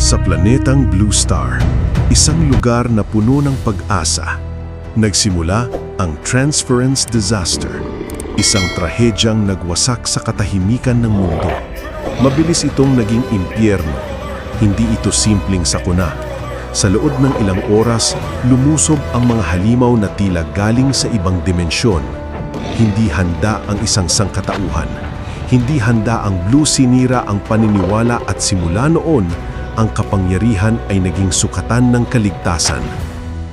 Sa planetang Blue Star, isang lugar na puno ng pag-asa, nagsimula ang Transference Disaster, isang trahedyang nagwasak sa katahimikan ng mundo. Mabilis itong naging impyerno. Hindi ito simpleng sakuna. Sa loob ng ilang oras, lumusob ang mga halimaw na tila galing sa ibang dimensyon. Hindi handa ang isang sangkatauhan. Hindi handa ang Blue sinira ang paniniwala at simula noon, ang kapangyarihan ay naging sukatan ng kaligtasan.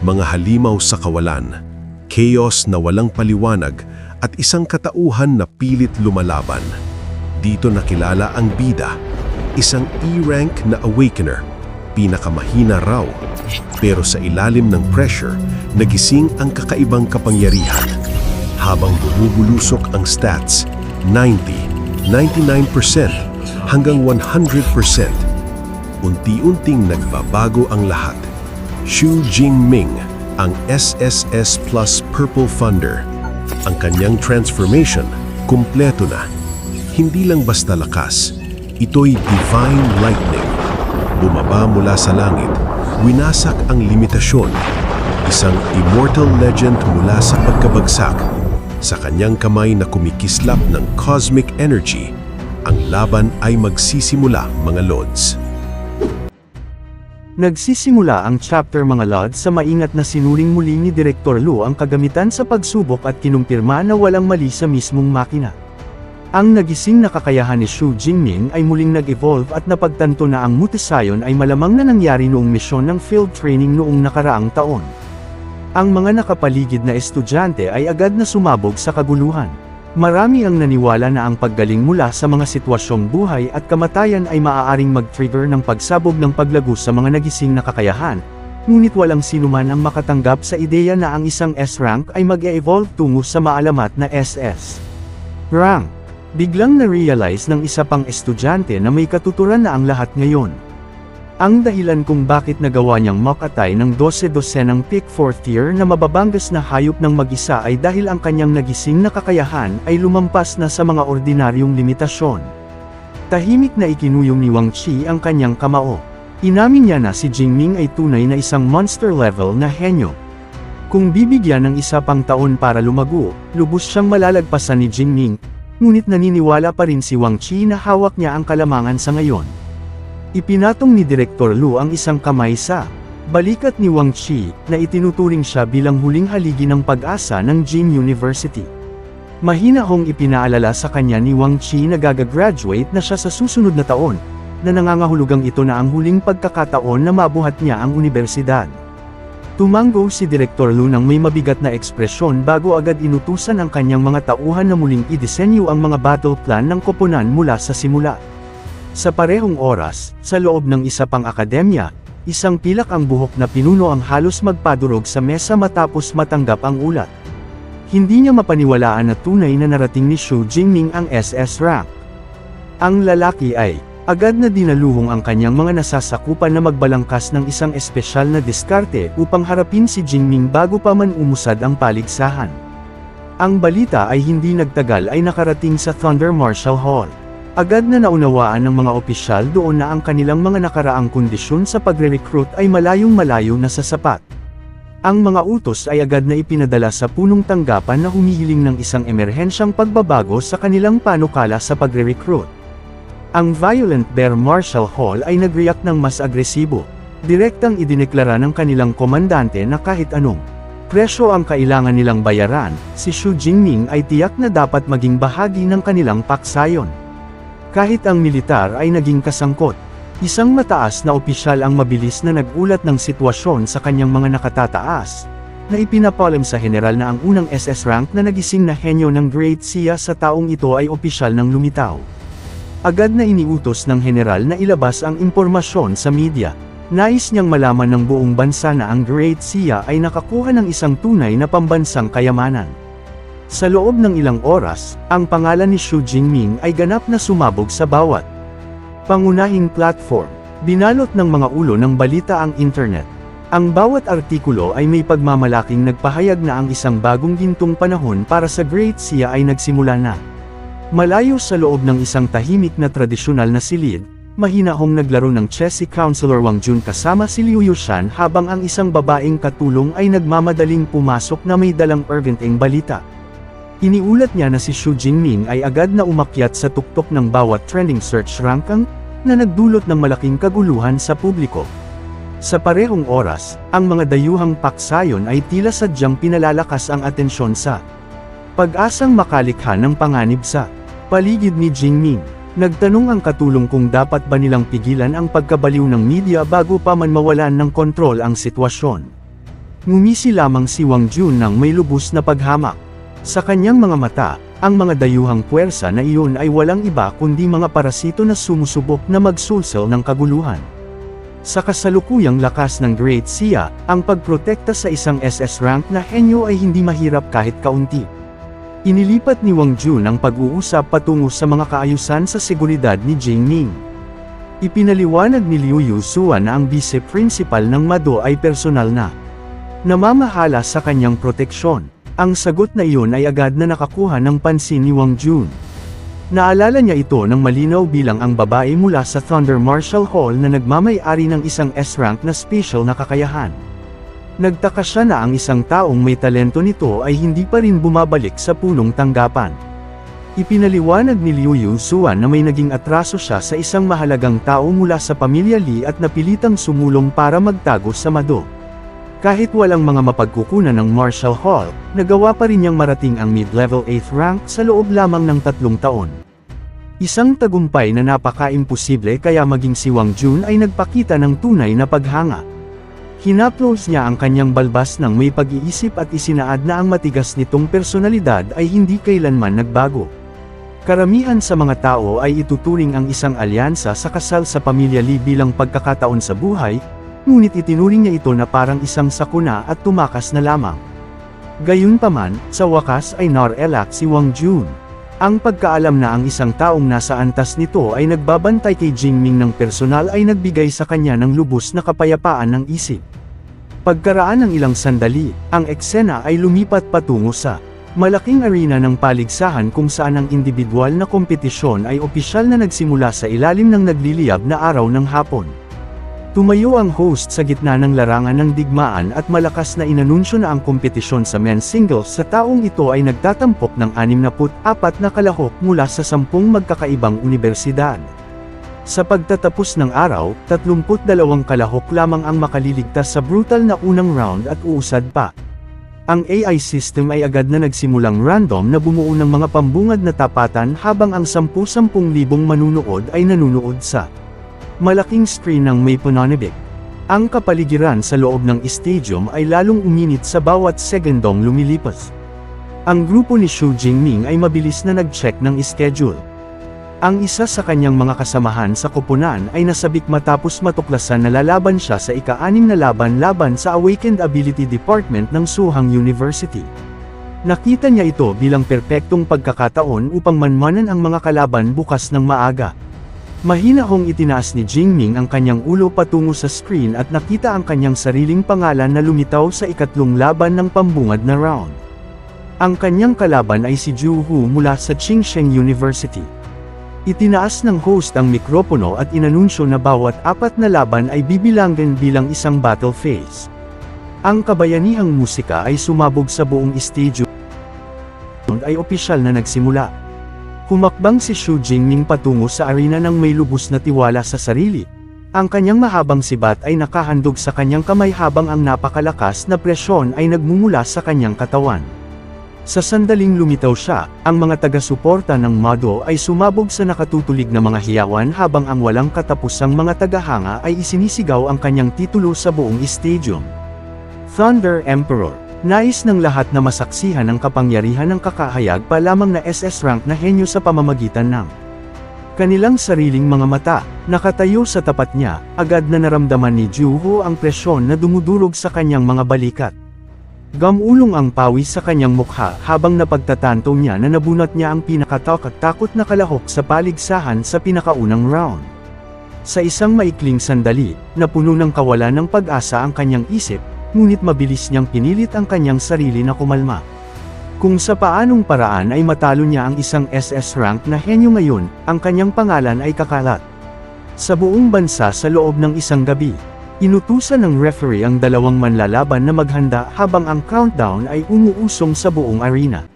Mga halimaw sa kawalan, chaos na walang paliwanag at isang katauhan na pilit lumalaban. Dito nakilala ang bida, isang E-rank na awakener, pinakamahina raw. Pero sa ilalim ng pressure, nagising ang kakaibang kapangyarihan. Habang bumubulusok ang stats, 90, 99%, hanggang 100%. Unti-unting nagbabago ang lahat. Xu Jingming, ang SSS Plus Purple Thunder. Ang kanyang transformation, kumpleto na. Hindi lang basta lakas, ito'y divine lightning. Bumaba mula sa langit, winasak ang limitasyon. Isang immortal legend mula sa pagkabagsak. Sa kanyang kamay na kumikislap ng cosmic energy, ang laban ay magsisimula, mga Lods. Nagsisimula ang chapter, mga Lods, sa maingat na sinuring muli ni Direktor Lu ang kagamitan sa pagsubok at kinumpirma na walang mali sa mismong makina. Ang nagising na kakayahan ni Xu Jingming ay muling nag-evolve at napagtanto na ang mutasayon ay malamang na nangyari noong misyon ng field training noong nakaraang taon. Ang mga nakapaligid na estudyante ay agad na sumabog sa kaguluhan. Marami ang naniwala na ang paggaling mula sa mga sitwasyong buhay at kamatayan ay maaaring mag-trigger ng pagsabog ng paglago sa mga nagising na kakayahan, ngunit walang sinuman ang makatanggap sa ideya na ang isang S-rank ay mag-e-evolve tungo sa maalamat na SS rank. Biglang na-realize ng isa pang estudyante na may katuturan na ang lahat ngayon. Ang dahilan kung bakit nagawa niyang makatay ng 12 ng Peak 4th Tier na mababangas na hayop ng mag-isa ay dahil ang kanyang nagising na kakayahan ay lumampas na sa mga ordinaryong limitasyon. Tahimik na ikinuyong ni Wang Qi ang kanyang kamao. Inamin niya na si Jingming ay tunay na isang monster level na henyo. Kung bibigyan ng isa pang taon para lumago, lubos siyang malalagpasan ni Jingming, ngunit naniniwala pa rin si Wang Qi na hawak niya ang kalamangan sa ngayon. Ipinatong ni Direktor Lu ang isang kamay sa balikat ni Wang Qi na itinuturing siya bilang huling haligi ng pag-asa ng Jin University. Mahina hong ipinaalala sa kanya ni Wang Qi na gagraduate na siya sa susunod na taon, na nangangahulugang ito na ang huling pagkakataon na mabuhat niya ang universidad. Tumango si Direktor Lu ng may mabigat na ekspresyon bago agad inutusan ang kanyang mga tauhan na muling idisenyo ang mga battle plan ng koponan mula sa simula. Sa parehong oras, sa loob ng isa pang akademya, isang pilak ang buhok na pinuno ang halos magpadurog sa mesa matapos matanggap ang ulat. Hindi niya mapaniwalaan na tunay na narating ni Xu Jingming ang SS rank. Ang lalaki ay agad na dinaluhong ang kanyang mga nasasakupan na magbalangkas ng isang espesyal na diskarte upang harapin si Jingming bago pa man umusad ang paligsahan. Ang balita ay hindi nagtagal ay nakarating sa Thunder Marshall Hall. Agad na naunawaan ng mga opisyal doon na ang kanilang mga nakaraang kondisyon sa pagre-recruit ay malayong-malayo na sa sapat. Ang mga utos ay agad na ipinadala sa punong tanggapan na humihiling ng isang emerhensyang pagbabago sa kanilang panukala sa pagre-recruit. Ang Violent Bear Marshall Hall ay nag-react ng mas agresibo. Direktang idineklara ng kanilang komandante na kahit anong presyo ang kailangan nilang bayaran, si Xu Jingming ay tiyak na dapat maging bahagi ng kanilang paksayon. Kahit ang militar ay naging kasangkot, isang mataas na opisyal ang mabilis na nag-ulat ng sitwasyon sa kanyang mga nakatataas, na ipinapalam sa general na ang unang SS rank na nagising na henyo ng Great Xia sa taong ito ay opisyal ng lumitaw. Agad na iniutos ng general na ilabas ang impormasyon sa media. Nais niyang malaman ng buong bansa na ang Great Xia ay nakakuha ng isang tunay na pambansang kayamanan. Sa loob ng ilang oras, ang pangalan ni Xu Jingming ay ganap na sumabog sa bawat pangunahing platform. Binalot ng mga ulo ng balita ang internet. Ang bawat artikulo ay may pagmamalaking nagpahayag na ang isang bagong gintong panahon para sa Great Xia ay nagsimula na. Malayo sa loob ng isang tahimik na tradisyonal na silid, Mahinahong naglaro ng chess si Counselor Wang Jun kasama si Liu Yushan habang ang isang babaeng katulong ay nagmamadaling pumasok na may dalang urgenteng balita. Iniulat niya na si Xu Jingming ay agad na umakyat sa tuktok ng bawat trending search ranking na nagdulot ng malaking kaguluhan sa publiko. Sa parehong oras, ang mga dayuhang paksayon ay tila sadyang pinalalakas ang atensyon sa pag-asang makalikha ng panganib sa paligid ni Jingming. Nagtanong ang katulong kung dapat ba nilang pigilan ang pagkabaliw ng media bago pa man mawalan ng kontrol ang sitwasyon. Ngumisi lamang si Wang Jun nang may lubos na paghamak. Sa kanyang mga mata, ang mga dayuhang puwersa na iyon ay walang iba kundi mga parasito na sumusubok na magsulsel ng kaguluhan. Sa kasalukuyang lakas ng Great Xia, ang pagprotekta sa isang SS rank na henyo ay hindi mahirap kahit kaunti. Inilipat ni Wang Jun ang pag-uusap patungo sa mga kaayusan sa seguridad ni Jingming. Ipinaliwanag ni Liu Yusuan na ang vice principal ng Mado ay personal na namamahala sa kanyang proteksyon. Ang sagot na iyon ay agad na nakakuha ng pansin ni Wang Jun. Naalala niya ito ng malinaw bilang ang babae mula sa Thunder Martial Hall na nagmamay-ari ng isang S-rank na special na kakayahan. Nagtaka siya na ang isang taong may talento nito ay hindi pa rin bumabalik sa punong tanggapan. Ipinaliwanag ni Liu Yusuan na may naging atraso siya sa isang mahalagang tao mula sa pamilya Li at napilitang sumulong para magtago sa Mado. Kahit walang mga mapagkukunan ng Martial Hall, nagawa pa rin niyang marating ang mid-level 8th rank sa loob lamang ng 3 taon. Isang tagumpay na napaka-imposible kaya maging si Wang Jun ay nagpakita ng tunay na paghanga. Hinaplos niya ang kanyang balbas ng may pag-iisip at isinaad na ang matigas nitong personalidad ay hindi kailanman nagbago. Karamihan sa mga tao ay ituturing ang isang alyansa sa kasal sa pamilya Li bilang pagkakataon sa buhay, ngunit itinuring niya ito na parang isang sakuna at tumakas na lamang. Gayunpaman, sa wakas ay narelak si Wang Jun. Ang pagkaalam na ang isang taong nasa antas nito ay nagbabantay kay Jingming ng personal ay nagbigay sa kanya ng lubos na kapayapaan ng isip. Pagkaraan ng ilang sandali, ang eksena ay lumipat patungo sa malaking arena ng paligsahan kung saan ang individual na kompetisyon ay opisyal na nagsimula sa ilalim ng nagliliyab na araw ng hapon. Tumayo ang host sa gitna ng larangan ng digmaan at malakas na inanunsyo na ang kompetisyon sa men's singles sa taong ito ay nagtatampok ng 64 na kalahok mula sa 10 magkakaibang universidad. Sa pagtatapos ng araw, 32 kalahok lamang ang makaliligtas sa brutal na unang round at uusad pa. Ang AI system ay agad na nagsimulang random na bumuo ng mga pambungad na tapatan habang ang 10,000 manunood ay nanunood sa malaking screen ng may pananabik. Ang kapaligiran sa loob ng stadium ay lalong uminit sa bawat segundong lumilipas. Ang grupo ni Xu Jingming ay mabilis na nag-check ng schedule. Ang isa sa kanyang mga kasamahan sa koponan ay nasabik matapos matuklasan na lalaban siya sa ika-6 na laban sa Awakened Ability Department ng Suhang University. Nakita niya ito bilang perpektong pagkakataon upang manmanan ang mga kalaban bukas ng maaga. Mahinahong itinaas ni Jingming ang kanyang ulo patungo sa screen at nakita ang kanyang sariling pangalan na lumitaw sa ikatlong laban ng pambungad na round. Ang kanyang kalaban ay si Zhu Hu mula sa Qingsheng University. Itinaas ng host ang mikropono at inanunsyo na bawat 4 na laban ay bibilanggan bilang isang battle phase. Ang kabayanihang musika ay sumabog sa buong stadium ay opisyal na nagsimula. Humakbang si Xu Jingming patungo sa arena ng may lubos na tiwala sa sarili. Ang kanyang mahabang sibat ay nakahandog sa kanyang kamay habang ang napakalakas na presyon ay nagmumula sa kanyang katawan. Sa sandaling lumitaw siya, ang mga taga-suporta ng Mado ay sumabog sa nakatutulig na mga hiyawan habang ang walang katapusang mga tagahanga ay isinisigaw ang kanyang titulo sa buong stadium. Thunder Emperor. Nais ng lahat na masaksihan ang kapangyarihan ng kakahayag pa lamang na SS rank na henyo sa pamamagitan ng kanilang sariling mga mata. Nakatayo sa tapat niya, agad na naramdaman ni Zhu Hu ang presyon na dumudurog sa kanyang mga balikat. Gamulong ang pawis sa kanyang mukha habang napagtatanto niya na nabunot niya ang pinakatakot na kalahok sa paligsahan sa pinakaunang round. Sa isang maikling sandali, napuno ng kawalan ng pag-asa ang kanyang isip, ngunit mabilis niyang pinilit ang kanyang sarili na kumalma. Kung sa paanong paraan ay matalo niya ang isang SS rank na henyo ngayon, ang kanyang pangalan ay kakalat. Sa buong bansa sa loob ng isang gabi, inutusan ng referee ang dalawang manlalaban na maghanda habang ang countdown ay umuusong sa buong arena.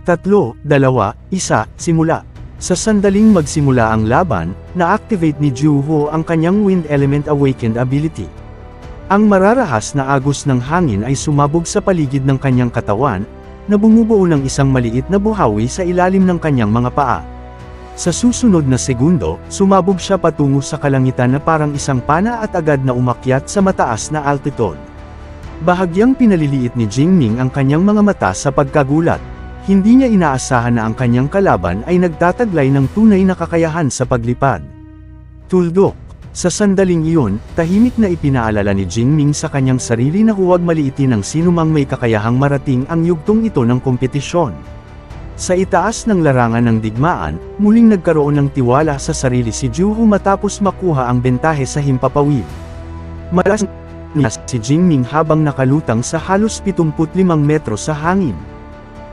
3, 2, 1, simula. Sa sandaling magsimula ang laban, na-activate ni Juho ang kanyang Wind Element Awakened ability. Ang mararahas na agos ng hangin ay sumabog sa paligid ng kanyang katawan, na bumubuo ng isang maliit na buhawi sa ilalim ng kanyang mga paa. Sa susunod na segundo, sumabog siya patungo sa kalangitan na parang isang pana at agad na umakyat sa mataas na altitude. Bahagyang pinaliliit ni Jingming ang kanyang mga mata sa pagkagulat. Hindi niya inaasahan na ang kanyang kalaban ay nagtataglay ng tunay na kakayahan sa paglipad. Tuldok. Sa sandaling iyon, tahimik na ipinaalala ni Jingming sa kanyang sarili na huwag maliitin ang sinumang may kakayahang marating ang yugtong ito ng kompetisyon. Sa itaas ng larangan ng digmaan, muling nagkaroon ng tiwala sa sarili si Juho matapos makuha ang bentahe sa himpapawid. Malas niya si Jingming habang nakalutang sa halos 75 metro sa hangin.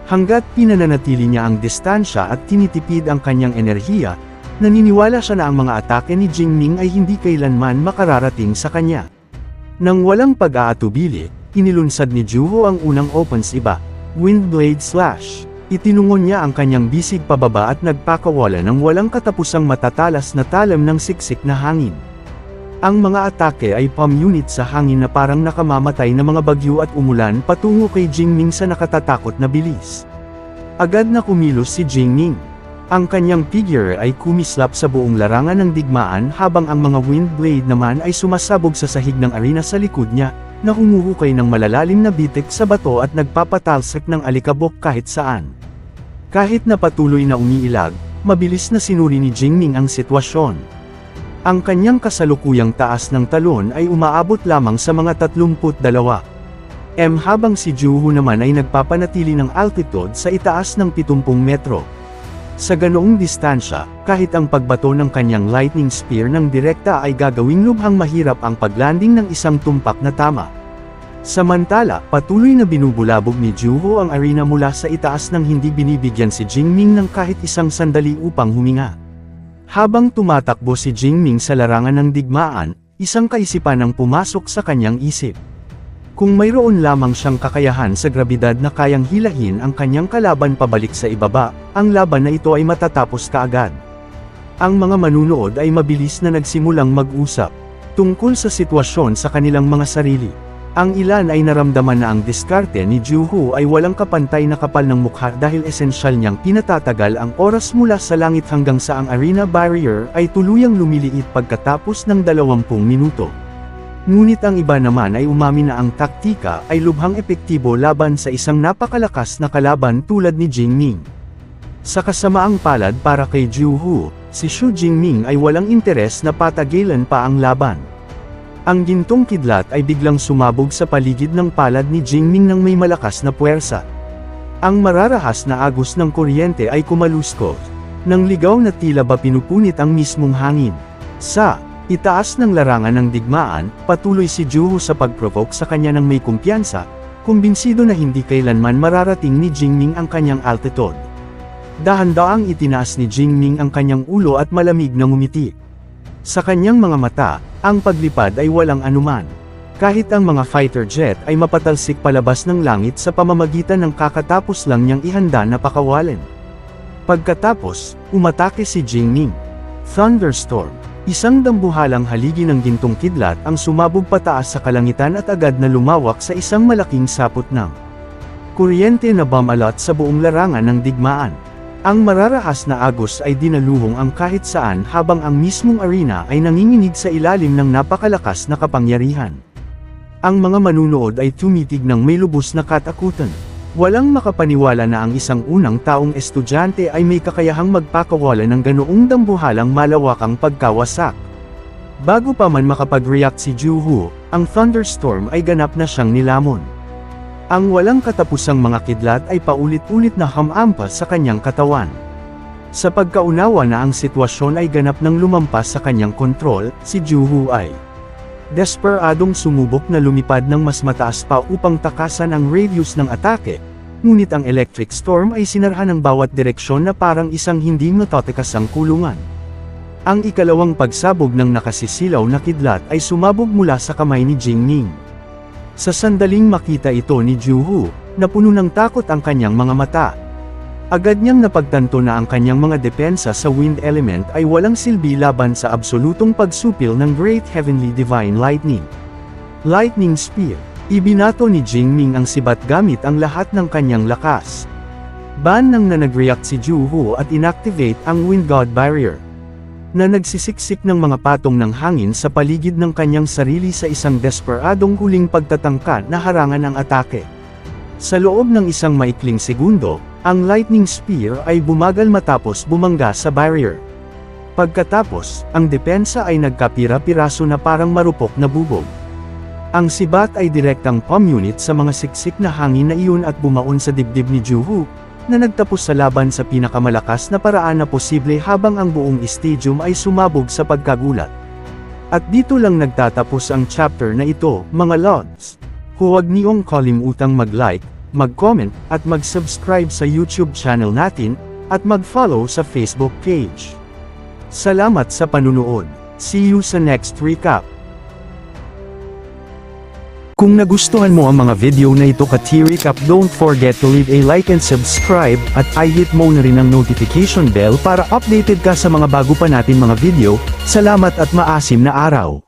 Hanggat pinananatili niya ang distansya at tinitipid ang kanyang enerhiya, naniniwala siya na ang mga atake ni Jingming ay hindi kailanman makararating sa kanya. Nang walang pag-aatubili, inilunsad ni Juho ang unang offense iba, Windblade Slash. Itinungon niya ang kanyang bisig pababa at nagpakawala ng walang katapusang matatalas na talam ng siksik na hangin. Ang mga atake ay palm unit sa hangin na parang nakamamatay na mga bagyo at umulan patungo kay Jingming sa nakatatakot na bilis. Agad na kumilos si Jingming. Ang kanyang figure ay kumislap sa buong larangan ng digmaan habang ang mga wind blade naman ay sumasabog sa sahig ng arena sa likod niya, na humuhukay ng malalalim na bitik sa bato at nagpapatalsik ng alikabok kahit saan. Kahit na patuloy na umiilag, mabilis na sinuri ni Jingming ang sitwasyon. Ang kanyang kasalukuyang taas ng talon ay umaabot lamang sa mga 32 habang si Juho naman ay nagpapanatili ng altitude sa itaas ng 70 metro. Sa ganoong distansya, kahit ang pagbato ng kanyang lightning spear ng direkta ay gagawing lubhang mahirap ang paglanding ng isang tumpak na tama. Samantala, patuloy na binubulabog ni Juho ang arena mula sa itaas nang hindi binibigyan si Jingming ng kahit isang sandali upang huminga. Habang tumatakbo si Jingming sa larangan ng digmaan, isang kaisipan ang pumasok sa kanyang isip. Kung mayroon lamang siyang kakayahan sa grabidad na kayang hilahin ang kanyang kalaban pabalik sa ibaba, ang laban na ito ay matatapos kaagad. Ang mga manunood ay mabilis na nagsimulang mag-usap tungkol sa sitwasyon sa kanilang mga sarili. Ang ilan ay naramdaman na ang diskarte ni Juho ay walang kapantay na kapal ng mukha dahil esensyal niyang pinatatagal ang oras mula sa langit hanggang sa ang arena barrier ay tuluyang lumiliit pagkatapos ng 20 minuto. Ngunit ang iba naman ay umamin na ang taktika ay lubhang epektibo laban sa isang napakalakas na kalaban tulad ni Jingming. Sa kasamaang palad para kay Juho, si Xu Jingming ay walang interes na patagilan pa ang laban. Ang gintong kidlat ay biglang sumabog sa paligid ng palad ni Jingming nang may malakas na puwersa. Ang mararahas na agos ng kuryente ay kumaluskos, nang ligaw na tila ba pinupunit ang mismong hangin. Sa itaas ng larangan ng digmaan, patuloy si Juho sa pag-provoke sa kanya ng may kumpiyansa, kumbinsido na hindi kailanman mararating ni Jingming ang kanyang altitude. Dahan-daang itinaas ni Jingming ang kanyang ulo at malamig na ngumiti. Sa kanyang mga mata, ang paglipad ay walang anuman. Kahit ang mga fighter jet ay mapatalsik palabas ng langit sa pamamagitan ng kakatapos lang niyang ihanda na pakawalan. Pagkatapos, umatake si Jingming. Thunderstorm. Isang dambuhalang haligi ng gintong kidlat ang sumabog pataas sa kalangitan at agad na lumawak sa isang malaking sapot ng kuryente na bumalot sa buong larangan ng digmaan. Ang mararahas na agos ay dinaluhong ang kahit saan habang ang mismong arena ay nanginginig sa ilalim ng napakalakas na kapangyarihan. Ang mga manunood ay tumitig ng may lubos na katakutan. Walang makapaniwala na ang isang unang taong estudyante ay may kakayahang magpakawala ng ganoong dambuhalang malawakang pagkawasak. Bago pa man makapag-react si Juho, ang thunderstorm ay ganap na siyang nilamon. Ang walang katapusang mga kidlat ay paulit-ulit na hamampas sa kanyang katawan. Sa pagkaunawa na ang sitwasyon ay ganap ng lumampas sa kanyang kontrol, si Juho ay desperadong sumubok na lumipad ng mas mataas pa upang takasan ang radius ng atake, ngunit ang electric storm ay sinarhan ng bawat direksyon na parang isang hindi matatikasang kulungan. Ang ikalawang pagsabog ng nakasisilaw na kidlat ay sumabog mula sa kamay ni Jingming. Sa sandaling makita ito ni Juhu, napuno ng takot ang kanyang mga mata. Agad niyang napagtanto na ang kanyang mga depensa sa wind element ay walang silbi laban sa absolutong pagsupil ng Great Heavenly Divine Lightning. Lightning Spear. Ibinato ni Jingming ang sibat gamit ang lahat ng kanyang lakas. Ban nang na nag-react si Juhu at inactivate ang Wind God Barrier, na nagsisiksik ng mga patong ng hangin sa paligid ng kanyang sarili sa isang desperadong huling pagtatangka na harangan ang atake. Sa loob ng isang maikling segundo, ang Lightning Spear ay bumagal matapos bumangga sa barrier. Pagkatapos, ang depensa ay nagkapira-piraso na parang marupok na bubog. Ang sibat ay direktang pum-unit sa mga siksik na hangin na iyon at bumaon sa dibdib ni Juhu, na nagtapos sa laban sa pinakamalakas na paraan na posible habang ang buong stadium ay sumabog sa pagkagulat. At dito lang nagtatapos ang chapter na ito, mga lods. Huwag niyong kalimutang mag-like, mag-comment, at mag-subscribe sa YouTube channel natin, at mag-follow sa Facebook page. Salamat sa panunood. See you sa next recap. Kung nagustuhan mo ang mga video na ito ka-T-Recap, don't forget to leave a like and subscribe, at i-hit mo na rin ang notification bell para updated ka sa mga bago pa natin mga video. Salamat at maasim na araw!